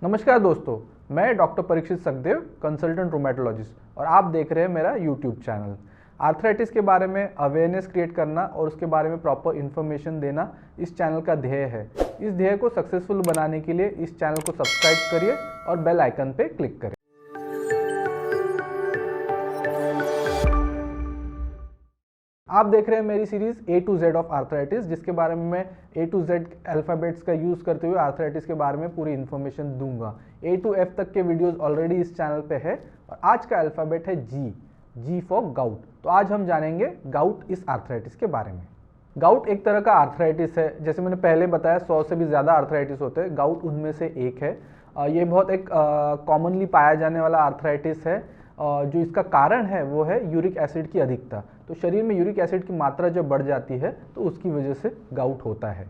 नमस्कार दोस्तों, मैं doctor Parikshit Sukhdev, consultant rheumatologist और आप देख रहे हैं मेरा यूट्यूब चैनल। आर्थराइटिस के बारे में अवेयरनेस क्रिएट करना और उसके बारे में प्रॉपर इन्फॉर्मेशन देना इस चैनल का ध्येय है। इस ध्येय को सक्सेसफुल बनाने के लिए इस चैनल को सब्सक्राइब करिए और बेल आइकन पे क्लिक करें। आप देख रहे हैं मेरी series A to Z of arthritis, जिसके बारे में मैं A to Z अल्फ़ाबेट्स का यूज़ करते हुए आर्थराइटिस के बारे में पूरी इन्फॉर्मेशन दूंगा। A to F तक के वीडियोस ऑलरेडी इस चैनल पे है और आज का अल्फ़ाबेट है G फॉर गाउट। तो आज हम जानेंगे गाउट इस आर्थराइटिस के बारे में। गाउट एक तरह का आर्थराइटिस है, जैसे मैंने पहले बताया 100 से भी ज़्यादा आर्थराइटिस होते हैं, गाउट उनमें से एक है। ये बहुत एक कॉमनली पाया जाने वाला आर्थराइटिस है। जो इसका कारण है वो है यूरिक एसिड की अधिकता। तो शरीर में यूरिक एसिड की मात्रा जब बढ़ जाती है तो उसकी वजह से गाउट होता है।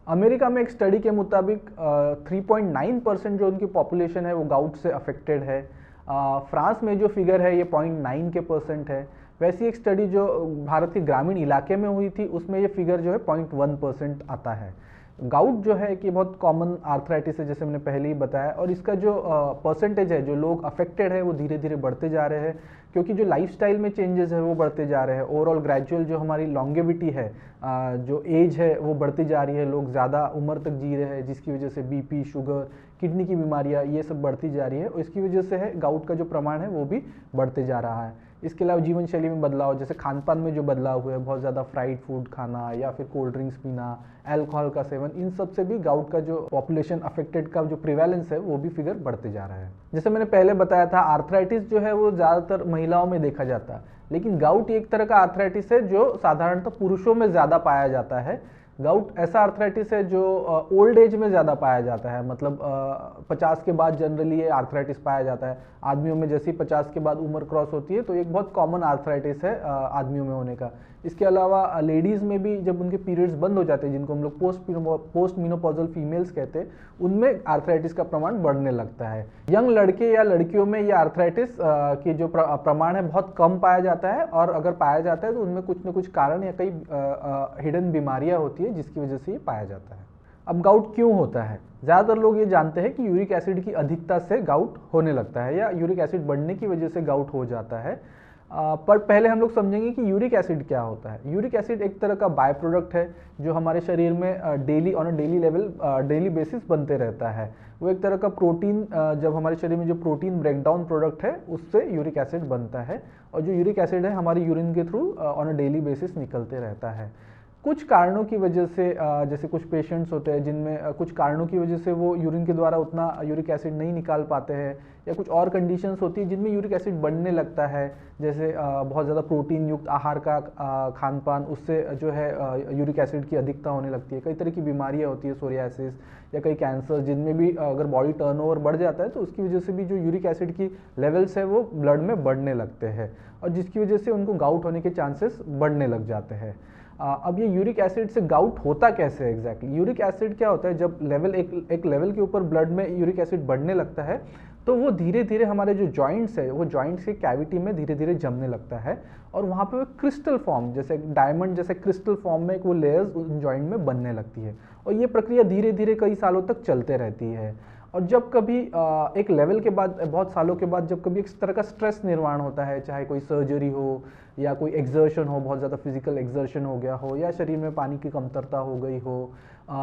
अमेरिका में एक स्टडी के मुताबिक 3.9% जो उनकी पॉपुलेशन है वो गाउट से अफेक्टेड है। फ्रांस में जो फिगर है ये 0.9% है। वैसी एक स्टडी जो भारत के ग्रामीण इलाके में हुई थी उसमें ये फिगर जो है 0.1% आता है। गाउट जो है कि बहुत कॉमन आर्थराइटिस है, जैसे मैंने पहले ही बताया, और इसका जो परसेंटेज है जो लोग अफेक्टेड है वो धीरे धीरे बढ़ते जा रहे हैं, क्योंकि जो लाइफस्टाइल में चेंजेस है वो बढ़ते जा रहे हैं। ओवरऑल ग्रेजुअल जो हमारी लॉन्गेविटी है, जो एज है वो बढ़ती जा रही है, लोग ज़्यादा उम्र तक जी रहे हैं, जिसकी वजह से बीपी, शुगर, किडनी की बीमारियाँ ये सब बढ़ती जा रही है और इसकी वजह से है गाउट का जो प्रमाण है वो भी बढ़ते जा रहा है। इसके अलावा जीवन शैली में बदलाव, जैसे खान पान में जो बदलाव हुए हैं, बहुत ज़्यादा फ्राइड फूड खाना या फिर कोल्ड ड्रिंक्स पीना, अल्कोहल का सेवन, इन सब से भी गाउट का जो पॉपुलेशन अफेक्टेड का जो प्रिवेलेंस है वो भी फिगर बढ़ते जा रहा है। जैसे मैंने पहले बताया था, आर्थराइटिस जो है वो ज़्यादातर महिलाओं में देखा जाता है, लेकिन गाउट एक तरह का आर्थराइटिस है जो साधारणतः पुरुषों में ज़्यादा पाया जाता है। गाउट ऐसा आर्थराइटिस है जो ओल्ड एज में ज़्यादा पाया जाता है, मतलब 50 के बाद जनरली ये आर्थराइटिस पाया जाता है। आदमियों में जैसे 50 के बाद उम्र क्रॉस होती है तो एक बहुत कॉमन आर्थराइटिस है आदमियों में होने का। इसके अलावा लेडीज़ में भी जब उनके पीरियड्स बंद हो जाते हैं, जिनको हम लोग पोस्ट मीनोपॉजल फीमेल्स कहते हैं, उनमें आर्थराइटिस का प्रमाण बढ़ने लगता है। यंग लड़के या लड़कियों में ये आर्थराइटिस की जो प्रमाण है बहुत कम पाया जाता है, और अगर पाया जाता है तो उनमें कुछ न कुछ कारण या कई हिडन बीमारियां होती है जिसकी वजह से ये पाया जाता है। अब गाउट क्यों होता है? ज़्यादातर लोग ये जानते हैं कि यूरिक एसिड की अधिकता से गाउट होने लगता है या यूरिक एसिड बढ़ने की वजह से गाउट हो जाता है। पर पहले हम लोग समझेंगे कि यूरिक एसिड क्या होता है। यूरिक एसिड एक तरह का बाय प्रोडक्ट है जो हमारे शरीर में daily on a daily level, daily basis बनते रहता है। वो एक तरह का प्रोटीन, जब हमारे शरीर में जो प्रोटीन ब्रेकडाउन प्रोडक्ट है उससे यूरिक एसिड बनता है, और जो यूरिक एसिड है हमारी यूरिन के through on a daily basis निकलते रहता है। कुछ कारणों की वजह से, जैसे कुछ पेशेंट्स होते हैं जिनमें कुछ कारणों की वजह से वो यूरिन के द्वारा उतना यूरिक एसिड नहीं निकाल पाते हैं, या कुछ और कंडीशंस होती है जिनमें यूरिक एसिड बढ़ने लगता है, जैसे बहुत ज़्यादा प्रोटीन युक्त आहार का खान पान, उससे जो है यूरिक एसिड की अधिकता होने लगती है। कई तरह की बीमारियाँ होती है, सोरियासिस या कई कैंसर, जिनमें भी अगर बॉडी टर्नओवर बढ़ जाता है तो उसकी वजह से भी जो यूरिक एसिड की लेवल्स है वो ब्लड में बढ़ने लगते हैं, और जिसकी वजह से उनको गाउट होने के चांसेस बढ़ने लग जाते हैं। अब ये यूरिक एसिड से गाउट होता कैसे है एग्जैक्टली? यूरिक एसिड क्या होता है, जब लेवल एक लेवल के ऊपर ब्लड में यूरिक एसिड बढ़ने लगता है तो वो धीरे धीरे हमारे जो जॉइंट्स है वो जॉइंट्स के कैविटी में धीरे धीरे जमने लगता है, और वहाँ पे वो क्रिस्टल फॉर्म, जैसे डायमंड जैसे क्रिस्टल फॉर्म में एक वो लेयर्स उन जॉइंट में बनने लगती है, और ये प्रक्रिया धीरे धीरे कई सालों तक चलते रहती है। और जब कभी एक लेवल के बाद, बहुत सालों के बाद, जब कभी एक तरह का स्ट्रेस निर्माण होता है, चाहे कोई सर्जरी हो या कोई एक्सर्शन हो, बहुत ज़्यादा फिजिकल एक्सर्शन हो गया हो, या शरीर में पानी की कमतरता हो गई हो,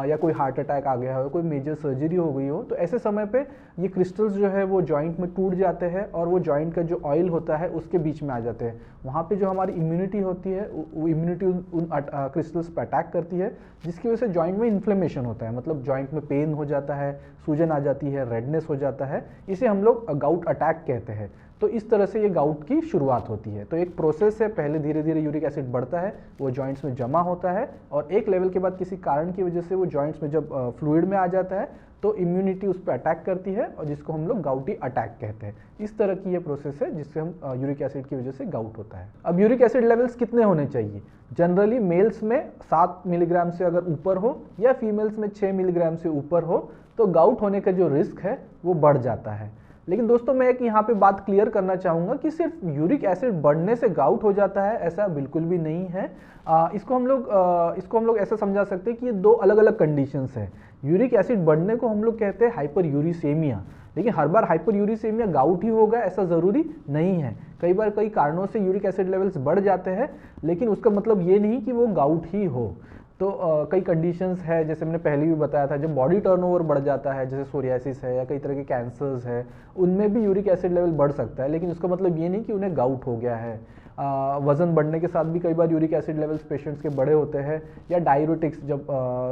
या कोई हार्ट अटैक आ गया हो, कोई मेजर सर्जरी हो गई हो, तो ऐसे समय पे ये क्रिस्टल्स जो है वो जॉइंट में टूट जाते हैं और वो जॉइंट का जो ऑयल होता है उसके बीच में आ जाते हैं। वहाँ पे जो हमारी इम्यूनिटी होती है वो इम्यूनिटी उन क्रिस्टल्स पर अटैक करती है, जिसकी वजह से जॉइंट में इन्फ्लेमेशन होता है, मतलब जॉइंट में पेन हो जाता है, सूजन आ जाती है, रेडनेस हो जाता है। इसे हम लोग गाउट अटैक कहते हैं। तो इस तरह से ये गाउट की शुरुआत होती है। तो एक प्रोसेस है, पहले धीरे धीरे यूरिक एसिड बढ़ता है, वो जॉइंट्स में जमा होता है, और एक लेवल के बाद किसी कारण की वजह से वो जॉइंट्स में जब फ्लूइड में आ जाता है तो इम्यूनिटी उस पर अटैक करती है, और जिसको हम लोग गाउटी अटैक कहते हैं। इस तरह की ये प्रोसेस है जिससे हम यूरिक एसिड की वजह से गाउट होता है। अब यूरिक एसिड लेवल्स कितने होने चाहिए? जनरली मेल्स में 7 मिलीग्राम से अगर ऊपर हो या फीमेल्स में 6 मिलीग्राम से ऊपर हो तो गाउट होने का जो रिस्क है वो बढ़ जाता है। लेकिन दोस्तों मैं एक यहाँ पे बात क्लियर करना चाहूँगा कि सिर्फ यूरिक एसिड बढ़ने से गाउट हो जाता है, ऐसा बिल्कुल भी नहीं है। इसको हम लोग ऐसा समझा सकते हैं कि ये दो अलग अलग कंडीशंस हैं। यूरिक एसिड बढ़ने को हम लोग कहते हैं हाइपर यूरिसेमिया, लेकिन हर बार हाइपर यूरिसेमिया गाउट ही होगा ऐसा ज़रूरी नहीं है। कई बार कई कारणों से यूरिक एसिड लेवल्स बढ़ जाते हैं, लेकिन उसका मतलब ये नहीं कि वो गाउट ही हो। तो कई कंडीशंस है, जैसे मैंने पहले भी बताया था, जब बॉडी टर्नओवर बढ़ जाता है, जैसे सोरियासिस है या कई तरह के कैंसर्स है, उनमें भी यूरिक एसिड लेवल बढ़ सकता है, लेकिन उसका मतलब ये नहीं कि उन्हें गाउट हो गया है। वज़न बढ़ने के साथ भी कई बार यूरिक एसिड लेवल्स पेशेंट्स के बड़े होते हैं, या डाययूरेटिक्स जब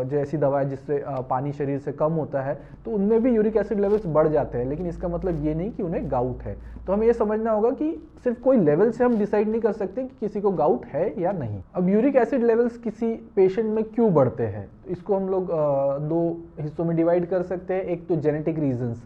जो ऐसी दवा है जिससे पानी शरीर से कम होता है, तो उनमें भी यूरिक एसिड लेवल्स बढ़ जाते हैं, लेकिन इसका मतलब ये नहीं कि उन्हें गाउट है। तो हमें ये समझना होगा कि सिर्फ कोई लेवल से हम डिसाइड नहीं कर सकते कि किसी को गाउट है या नहीं। अब यूरिक एसिड लेवल्स किसी पेशेंट में क्यों बढ़ते हैं, इसको हम लोग दो हिस्सों में डिवाइड कर सकते हैं। एक तो जेनेटिक रीजंस,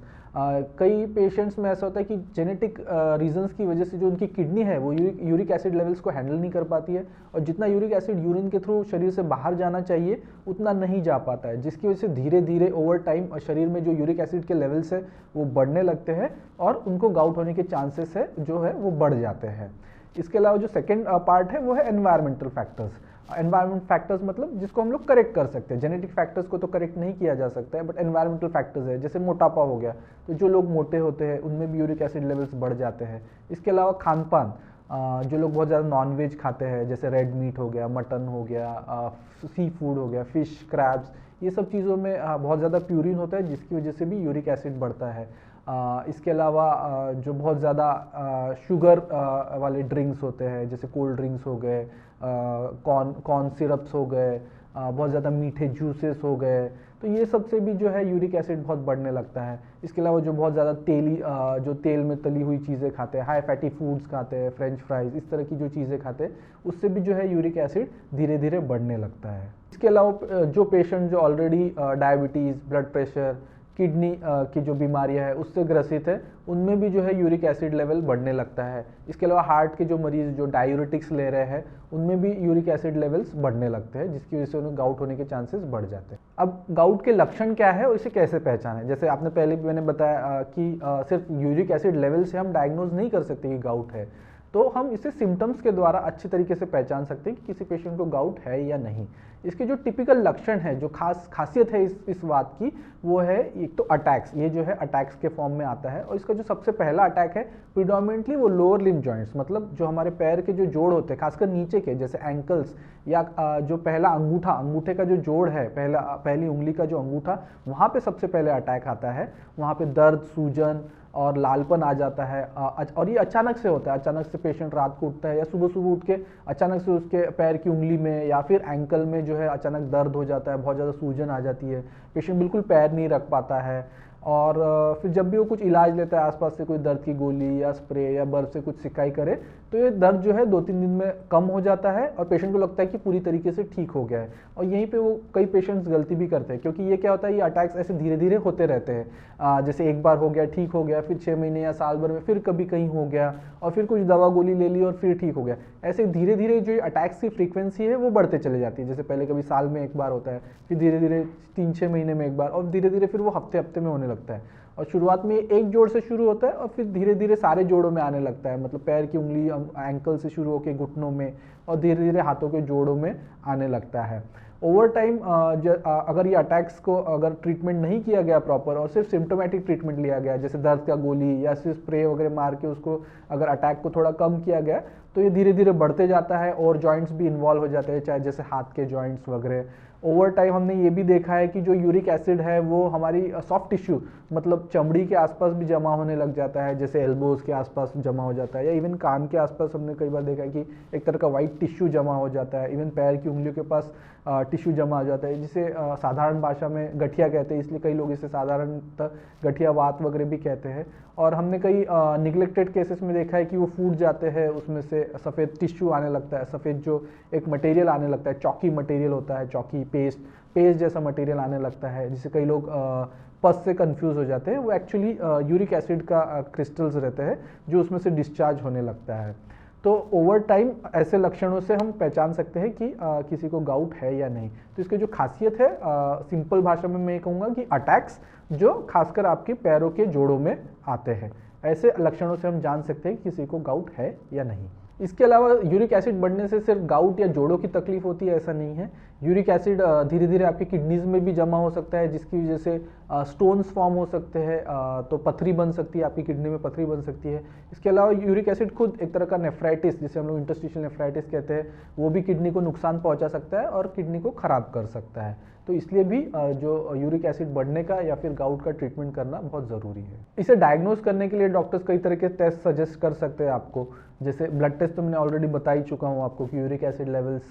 कई पेशेंट्स में ऐसा होता है कि जेनेटिक रीजंस की वजह से जो उनकी किडनी है वो यूरिक एसिड लेवल्स को हैंडल नहीं कर पाती है, और जितना यूरिक एसिड यूरिन के थ्रू शरीर से बाहर जाना चाहिए उतना नहीं जा पाता है, जिसकी वजह से धीरे धीरे ओवर टाइम शरीर में जो यूरिक एसिड के लेवल्स है वो बढ़ने लगते हैं और उनको गाउट होने के चांसेस है जो है वो बढ़ जाते हैं। इसके अलावा जो सेकेंड पार्ट है वो है एनवायरमेंटल फैक्टर्स। एनवायरमेंट फैक्टर्स मतलब जिसको हम लोग करेक्ट कर सकते हैं, जेनेटिक फैक्टर्स को तो करेक्ट नहीं किया जा सकता है, बट एनवायरमेंटल फैक्टर्स है, जैसे मोटापा हो गया, तो जो लोग मोटे होते हैं उनमें भी यूरिक एसिड लेवल्स बढ़ जाते हैं। इसके अलावा खान पान, जो लोग बहुत ज़्यादा नॉनवेज खाते हैं, जैसे रेड मीट हो गया, मटन हो गया, सी फूड हो गया, फिश, क्रैब्स, ये सब चीज़ों में बहुत ज़्यादा प्यूरिन होता है, जिसकी वजह से भी यूरिक एसिड बढ़ता है। इसके अलावा जो बहुत ज़्यादा शुगर वाले ड्रिंक्स होते हैं, जैसे कोल्ड ड्रिंक्स हो गए, कॉर्न सिरप्स हो गए, बहुत ज़्यादा मीठे जूसेस हो गए, तो ये सब से भी जो है यूरिक एसिड बहुत बढ़ने लगता है। इसके अलावा जो बहुत ज़्यादा जो तेल में तली हुई चीज़ें खाते हैं, हाई फैटी फूड्स खाते हैं, फ्रेंच फ्राइज, इस तरह की जो चीज़ें खाते हैं, उससे भी जो है यूरिक एसिड धीरे धीरे बढ़ने लगता है। इसके अलावा जो पेशेंट जो already diabetes, blood pressure, kidney की जो बीमारियां है उससे ग्रसित है, उनमें भी जो है यूरिक एसिड लेवल बढ़ने लगता है। इसके अलावा हार्ट के जो मरीज जो डाययूरेटिक्स ले रहे हैं उनमें भी यूरिक एसिड लेवल्स बढ़ने लगते हैं, जिसकी वजह से उन्हें गाउट होने के चांसेस बढ़ जाते हैं। अब गाउट के लक्षण क्या है और इसे कैसे पहचानें, जैसे आपने पहले भी मैंने बताया कि सिर्फ यूरिक एसिड लेवल से हम डायग्नोज नहीं कर सकते कि गाउट है, तो हम इसे सिम्टम्स के द्वारा अच्छी तरीके से पहचान सकते हैं कि किसी पेशेंट को गाउट है या नहीं। इसके जो टिपिकल लक्षण है, जो खासियत है इस बात की, वो है एक तो अटैक्स, ये जो है अटैक्स के फॉर्म में आता है, और इसका जो सबसे पहला अटैक है प्रिडोमिनेटली वो लोअर लिम्ब जॉइंट्स, मतलब जो हमारे पैर के जो जोड़ होते हैं, खासकर नीचे के, जैसे एंकल्स, या जो पहला अंगूठे का जो जोड़ है, पहली उंगली का जो अंगूठा, वहाँ पे सबसे पहले अटैक आता है। वहाँ पे दर्द, सूजन और लालपन आ जाता है, और ये अचानक से होता है। अचानक से पेशेंट रात को उठता है या सुबह सुबह उठ के अचानक से उसके पैर की उंगली में या फिर एंकल में जो है अचानक दर्द हो जाता है, बहुत ज़्यादा सूजन आ जाती है, पेशेंट बिल्कुल पैर नहीं रख पाता है। और फिर जब भी वो कुछ इलाज लेता है, आसपास से कोई दर्द की गोली या स्प्रे या बर्फ से कुछ सिकाई करे, तो ये दर्द जो है 2-3 दिन में कम हो जाता है और पेशेंट को लगता है कि पूरी तरीके से ठीक हो गया है। और यहीं पे वो कई पेशेंट्स गलती भी करते हैं, क्योंकि ये क्या होता है, ये अटैक्स ऐसे धीरे धीरे होते रहते हैं। जैसे एक बार हो गया, ठीक हो गया, फिर 6 महीने या साल भर में फिर कभी कहीं हो गया, और फिर कुछ दवा गोली ले ली और फिर ठीक हो गया। ऐसे धीरे धीरे जो अटैक्स की फ्रीक्वेंसी है वो बढ़ते चले जाती है। जैसे पहले कभी साल में एक बार होता है, फिर धीरे धीरे 3-6 महीने में एक बार, और धीरे धीरे फिर वो हफ्ते हफ्ते में होने लगता है। और शुरुआत में एक जोड़ से शुरू होता है और फिर धीरे धीरे सारे जोड़ों में आने लगता है, मतलब पैर की उंगली, एंकल से शुरू होकर घुटनों में और धीरे धीरे हाथों के जोड़ों में आने लगता है। ओवर टाइम अगर ये अटैक्स को अगर ट्रीटमेंट नहीं किया गया प्रॉपर और सिर्फ सिम्टोमेटिक ट्रीटमेंट लिया गया, जैसे दर्द का गोली या सिर्फ स्प्रे वगैरह मार के उसको अगर अटैक को थोड़ा कम किया गया, तो ये धीरे धीरे बढ़ते जाता है और जॉइंट्स भी इन्वॉल्व हो जाते हैं, चाहे जैसे हाथ के जॉइंट्स वगैरह। ओवर टाइम हमने ये भी देखा है कि जो यूरिक एसिड है वो हमारी सॉफ्ट टिश्यू, मतलब चमड़ी के आसपास भी जमा होने लग जाता है, जैसे एल्बोज के आसपास जमा हो जाता है, या इवन कान के आसपास हमने कई बार देखा है कि एक तरह का वाइट टिश्यू जमा हो जाता है। इवन पैर की उंगलियों के पास टिश्यू जमा हो जाता है, जिसे साधारण भाषा में गठिया कहते हैं, इसलिए कई लोग इसे साधारणतः गठिया वात वगैरह भी कहते हैं। और हमने कई निगलेक्टेड केसेस में देखा है कि वो फूट जाते हैं, उसमें से सफ़ेद टिश्यू आने लगता है, सफ़ेद जो एक मटेरियल आने लगता है, चौकी मटेरियल होता है, चौकी पेस्ट जैसा मटेरियल आने लगता है, जिसे कई लोग पस से कंफ्यूज हो जाते हैं। वो एक्चुअली यूरिक एसिड का क्रिस्टल्स रहते हैं जो उसमें से डिस्चार्ज होने लगता है। तो ओवर टाइम ऐसे लक्षणों से हम पहचान सकते हैं कि किसी को गाउट है या नहीं। तो इसकी जो खासियत है, सिंपल भाषा में मैं कहूँगा कि अटैक्स जो खासकर आपके पैरों के जोड़ों में आते हैं, ऐसे लक्षणों से हम जान सकते हैं कि किसी को गाउट है या नहीं। इसके अलावा यूरिक एसिड बढ़ने से सिर्फ गाउट या जोड़ों की तकलीफ होती है ऐसा नहीं है। यूरिक एसिड धीरे धीरे आपकी किडनीज में भी जमा हो सकता है, जिसकी वजह से स्टोन्स फॉर्म हो सकते हैं, तो पथरी बन सकती है, आपकी किडनी में पथरी बन सकती है। इसके अलावा यूरिक एसिड खुद एक तरह का नेफ्राइटिस, जिसे हम लोग इंटरस्टिशियल नेफ्राइटिस कहते हैं, वो भी किडनी को नुकसान पहुंचा सकता है और किडनी को खराब कर सकता है। तो इसलिए भी जो यूरिक एसिड बढ़ने का या फिर गाउट का ट्रीटमेंट करना बहुत ज़रूरी है। इसे डायग्नोज करने के लिए डॉक्टर्स कई तरह के टेस्ट सजेस्ट कर सकते हैं आपको, जैसे ब्लड टेस्ट तो मैंने ऑलरेडी बता ही चुका हूँ आपको कि यूरिक एसिड लेवल्स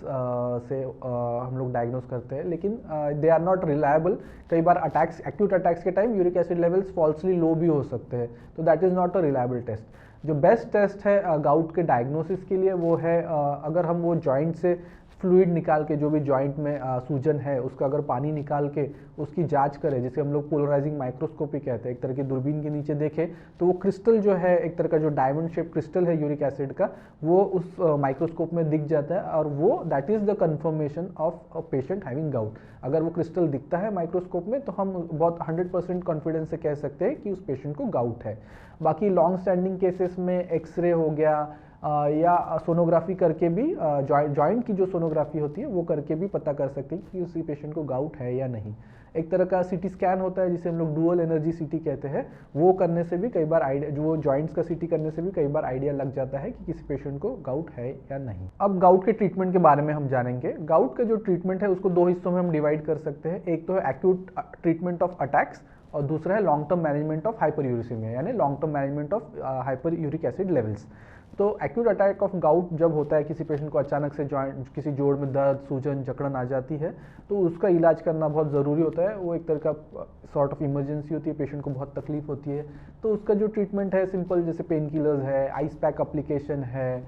से हम लोग डायग्नोज करते हैं, लेकिन दे आर नॉट रिलायबल। कई बार अटैक्स, एक्यूट अटैक्स के time uric acid levels falsely low भी हो सकते हैं, तो that is not a reliable test. जो बेस्ट टेस्ट है गाउट के डायग्नोसिस के लिए वो है अगर हम वो जॉइंट से फ्लूइड निकाल के, जो भी जॉइंट में सूजन है उसका अगर पानी निकाल के उसकी जांच करें, जिसे हम लोग पोलराइजिंग माइक्रोस्कोपी कहते हैं, एक तरह की दूरबीन के नीचे देखें तो वो क्रिस्टल जो है, एक तरह का जो डायमंड शेप क्रिस्टल है यूरिक एसिड का, वो उस माइक्रोस्कोप में दिख जाता है और वो that is the confirmation of a patient having gout. अगर वो क्रिस्टल दिखता है माइक्रोस्कोप में तो हम बहुत 100% कॉन्फिडेंस से कह सकते हैं कि उस पेशेंट को गाउट है। बाकी लॉन्ग स्टैंडिंग केसेस में एक्सरे हो गया या सोनोग्राफी करके भी, जॉइंट की जो सोनोग्राफी होती है वो करके भी पता कर सकते हैं कि उसी पेशेंट को गाउट है या नहीं। एक तरह का सीटी स्कैन होता है जिसे हम लोग डुअल एनर्जी सीटी कहते हैं, वो करने से भी कई बार आइडिया, जो जॉइंट्स का सीटी करने से भी कई बार आइडिया लग जाता है कि किसी पेशेंट को गाउट है या नहीं। अब गाउट के ट्रीटमेंट के बारे में हम जानेंगे। गाउट का जो ट्रीटमेंट है उसको दो हिस्सों में हम डिवाइड कर सकते हैं। एक तो है एक्यूट ट्रीटमेंट ऑफ अटैक्स और दूसरा है long term management of hyperuricemia, यानी long term management of hyper uric acid levels. तो एक्यूट अटैक ऑफ गाउट जब होता है, किसी पेशेंट को अचानक से जॉइंट, किसी जोड़ में दर्द, सूजन, जकड़न आ जाती है, तो उसका इलाज करना बहुत ज़रूरी होता है। वो एक तरह का सॉर्ट ऑफ इमरजेंसी होती है, पेशेंट को बहुत तकलीफ होती है। तो उसका जो ट्रीटमेंट है सिंपल, जैसे पेन किलर्स है, आइस पैक अप्लीकेशन है,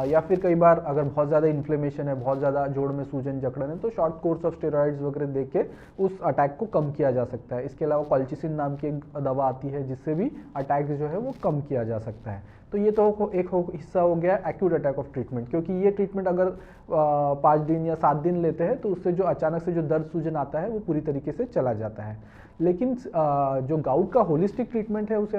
या फिर कई बार अगर बहुत ज़्यादा इन्फ्लेमेशन है, बहुत ज़्यादा जोड़ में सूजन जकड़न है, तो शॉर्ट कोर्स ऑफ स्टेरॉइड्स वगैरह दे के उस अटैक को कम किया जा सकता है। इसके अलावा कॉल्चिसिन नाम की एक दवा आती है जिससे भी अटैक जो है वो कम किया जा सकता है। तो ये तो एक हिस्सा हो गया एक्यूट अटैक ऑफ ट्रीटमेंट, क्योंकि ये ट्रीटमेंट अगर 5 दिन या 7 दिन लेते हैं तो उससे जो अचानक से जो दर्द सूजन आता है वो पूरी तरीके से चला जाता है। लेकिन जो गाउट का होलिस्टिक ट्रीटमेंट है उसे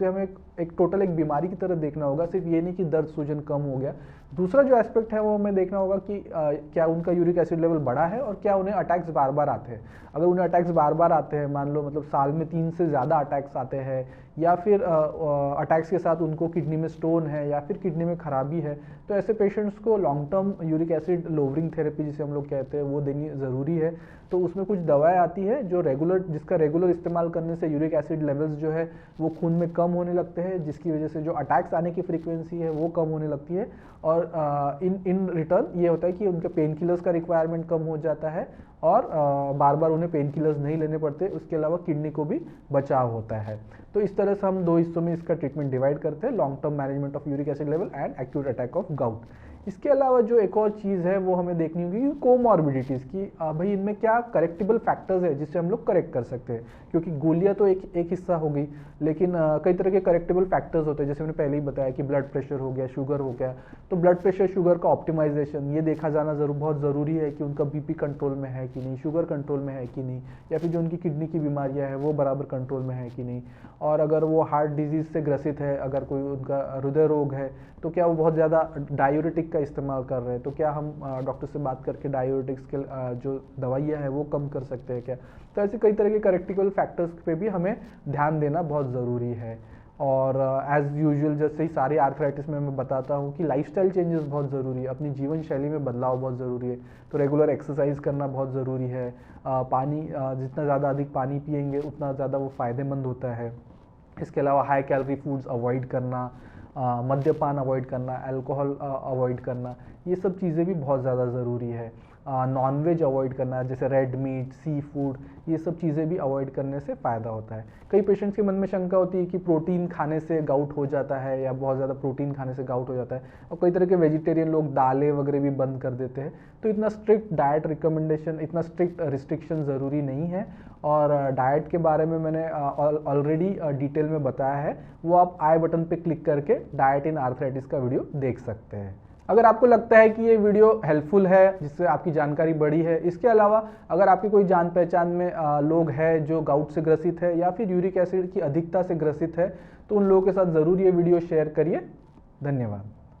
हमें एक टोटल एक बीमारी की तरह देखना होगा। सिर्फ ये नहीं कि दर्द सूजन कम हो गया, दूसरा जो एस्पेक्ट है वो हमें देखना होगा कि क्या उनका यूरिक एसिड लेवल बढ़ा है और क्या उन्हें अटैक्स बार बार आते हैं। अगर उन्हें अटैक्स बार बार आते हैं, मान लो मतलब साल में 3 से ज़्यादा अटैक्स आते हैं, या फिर अटैक्स के साथ उनको किडनी में स्टोन है या फिर किडनी में खराबी है, तो ऐसे पेशेंट्स को long term uric acid lowering therapy जिसे हम लोग कहते हैं वो देनी ज़रूरी है। तो उसमें कुछ दवाएं आती है जो जिसका रेगुलर इस्तेमाल करने से यूरिक एसिड लेवल्स जो है वो खून में कम होने लगते हैं, जिसकी वजह से जो अटैक्स आने की फ्रीक्वेंसी है वो कम होने लगती है। और इन रिटर्न ये होता है कि उनके पेन किलर्स का रिक्वायरमेंट कम हो जाता है और बार बार उन्हें पेन किलर्स नहीं लेने पड़ते। उसके अलावा किडनी को भी बचाव होता है। तो इस तरह से हम 2 हिस्सों में इसका ट्रीटमेंट डिवाइड करते हैं, long term management of uric acid level and acute attack of gout. इसके अलावा जो एक और चीज़ है वो हमें देखनी होगी कोमॉर्बिडिटीज़ की, भाई इनमें क्या करेक्टेबल फैक्टर्स है जिससे हम लोग करेक्ट कर सकते हैं। क्योंकि गोलियां तो एक हिस्सा हो गई, लेकिन कई तरह के करेक्टेबल फैक्टर्स होते हैं, जैसे मैंने पहले ही बताया कि ब्लड प्रेशर हो गया, शुगर हो गया। तो ब्लड प्रेशर शुगर का ऑप्टिमाइजेशन ये देखा जाना बहुत ज़रूरी है कि उनका बीपी कंट्रोल में है कि नहीं, शुगर कंट्रोल में है कि नहीं, या फिर जो उनकी किडनी की बीमारियां हैं वो बराबर कंट्रोल में है कि नहीं। और अगर वो हार्ट डिजीज़ से ग्रसित है, अगर कोई उनका हृदय रोग है, तो क्या वो बहुत ज़्यादा डायूरेटिक का इस्तेमाल कर रहे हैं, तो क्या हम डॉक्टर से बात करके डायूरेटिक्स के जो दवाइयाँ हैं वो कम कर सकते हैं क्या। तो ऐसे कई तरह के करेक्टिकल फैक्टर्स पे भी हमें ध्यान देना बहुत ज़रूरी है। और एज़ यूजुअल जैसे ही सारी आर्थराइटिस में मैं बताता हूँ कि लाइफस्टाइल चेंजेस बहुत ज़रूरी है, अपनी जीवन शैली में बदलाव बहुत ज़रूरी है। तो रेगुलर एक्सरसाइज करना बहुत ज़रूरी है। पानी जितना ज़्यादा अधिक पानी पिएंगे उतना ज़्यादा वो फ़ायदेमंद होता है। इसके अलावा हाई कैलोरी फूड्स अवॉइड करना, मद्यपान अवॉइड करना, अल्कोहल अवॉइड करना, ये सब चीज़ें भी बहुत ज़्यादा ज़रूरी है। नॉनवेज अवॉइड करना, जैसे रेड मीट, सी फूड, ये सब चीज़ें भी अवॉइड करने से फ़ायदा होता है। कई पेशेंट्स के मन में शंका होती है कि प्रोटीन खाने से गाउट हो जाता है या बहुत ज़्यादा प्रोटीन खाने से गाउट हो जाता है, और कई तरह के वेजिटेरियन लोग दालें वगैरह भी बंद कर देते हैं। तो इतना स्ट्रिक्ट डाइट रिकमेंडेशन, इतना स्ट्रिक्ट रिस्ट्रिक्शन ज़रूरी नहीं है। और डाइट के बारे में मैंने ऑलरेडी डिटेल में बताया है, वो आप आई बटन पे क्लिक करके डाइट इन आर्थराइटिस का वीडियो देख सकते हैं। अगर आपको लगता है कि ये वीडियो हेल्पफुल है, जिससे आपकी जानकारी बढ़ी है, इसके अलावा अगर आपकी कोई जान पहचान में लोग हैं जो गाउट से ग्रसित है या फिर यूरिक एसिड की अधिकता से ग्रसित है, तो उन लोगों के साथ ज़रूर ये वीडियो शेयर करिए। धन्यवाद।